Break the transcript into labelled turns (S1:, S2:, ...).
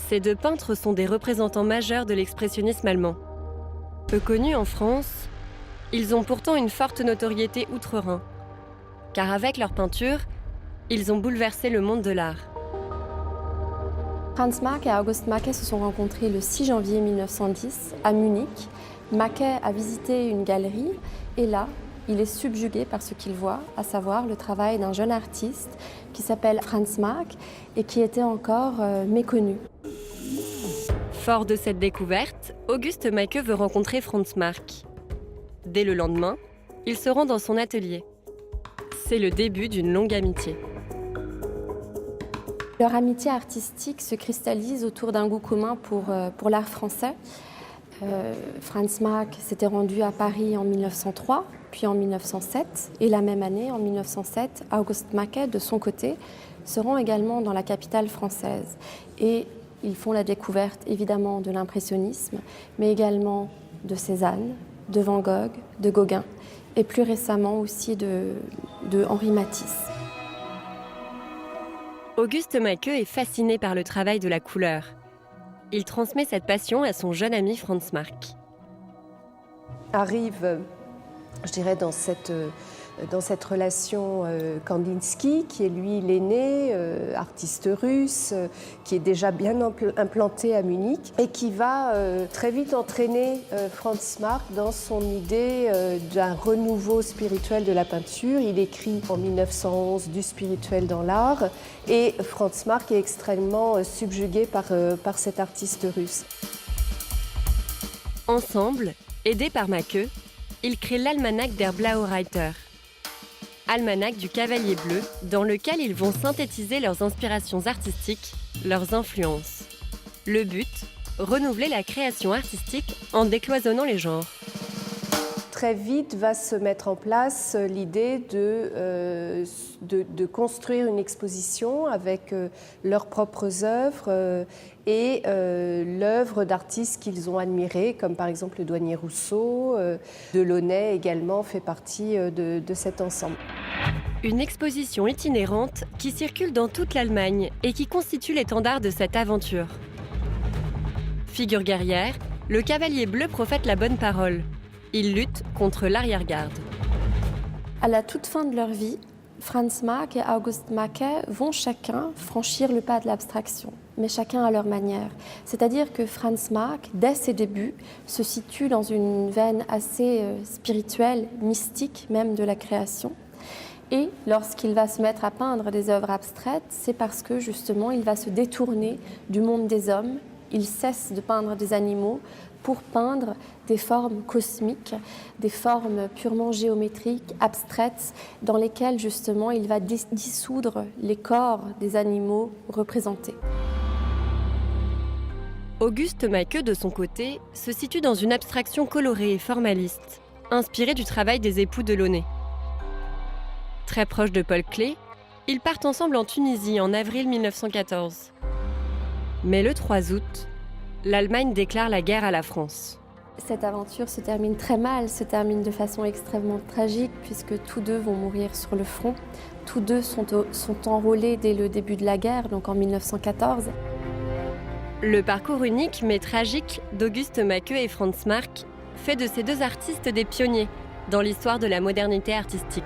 S1: Ces deux peintres sont des représentants majeurs de l'expressionnisme allemand. Peu connus en France, ils ont pourtant une forte notoriété outre-Rhin, car avec leur peinture, ils ont bouleversé le monde de l'art.
S2: Franz Marc et August Macke se sont rencontrés le 6 janvier 1910 à Munich. Macke a visité une galerie et là, il est subjugué par ce qu'il voit, à savoir le travail d'un jeune artiste qui s'appelle Franz Marc et qui était encore méconnu.
S1: Fort de cette découverte, August Macke veut rencontrer Franz Marc. Dès le lendemain, il se rend dans son atelier. C'est le début d'une longue amitié.
S2: Leur amitié artistique se cristallise autour d'un goût commun pour l'art français. Franz Marc s'était rendu à Paris en 1903, puis en 1907. Et la même année, en 1907, August Macke, de son côté, se rend également dans la capitale française. Et ils font la découverte, évidemment, de l'impressionnisme, mais également de Cézanne, de Van Gogh, de Gauguin, et plus récemment aussi de Henri Matisse.
S1: August Macke est fasciné par le travail de la couleur. Il transmet cette passion à son jeune ami Franz Marc.
S3: Arrive, je dirais, dans cette relation Kandinsky, qui est lui l'aîné, artiste russe, qui est déjà bien implanté à Munich et qui va très vite entraîner Franz Marc dans son idée d'un renouveau spirituel de la peinture. Il écrit en 1911 du spirituel dans l'art et Franz Marc est extrêmement subjugué par cet artiste russe.
S1: Ensemble, aidés par Macke, ils créent l'almanach der Blaue Reiter. Almanach du Cavalier Bleu, dans lequel ils vont synthétiser leurs inspirations artistiques, leurs influences. Le but, renouveler la création artistique en décloisonnant les genres.
S3: Très vite va se mettre en place l'idée de construire une exposition avec leurs propres œuvres et l'œuvre d'artistes qu'ils ont admirés, comme par exemple le douanier Rousseau. Delaunay également fait partie de cet ensemble.
S1: Une exposition itinérante qui circule dans toute l'Allemagne et qui constitue l'étendard de cette aventure. Figure guerrière, le Cavalier Bleu profète la bonne parole. Il lutte contre l'arrière-garde.
S2: À la toute fin de leur vie, Franz Marc et August Macke vont chacun franchir le pas de l'abstraction, mais chacun à leur manière. C'est-à-dire que Franz Marc, dès ses débuts, se situe dans une veine assez spirituelle, mystique même de la création. Et lorsqu'il va se mettre à peindre des œuvres abstraites, c'est parce que justement il va se détourner du monde des hommes. Il cesse de peindre des animaux pour peindre des formes cosmiques, des formes purement géométriques, abstraites, dans lesquelles justement il va dissoudre les corps des animaux représentés.
S1: August Macke, de son côté, se situe dans une abstraction colorée et formaliste, inspirée du travail des époux Delaunay. Très proche de Paul Klee, ils partent ensemble en Tunisie en avril 1914. Mais le 3 août, l'Allemagne déclare la guerre à la France.
S2: Cette aventure se termine très mal, se termine de façon extrêmement tragique puisque tous deux vont mourir sur le front. Tous deux sont enrôlés dès le début de la guerre, donc en 1914.
S1: Le parcours unique mais tragique d'August Macke et Franz Marc fait de ces deux artistes des pionniers dans l'histoire de la modernité artistique.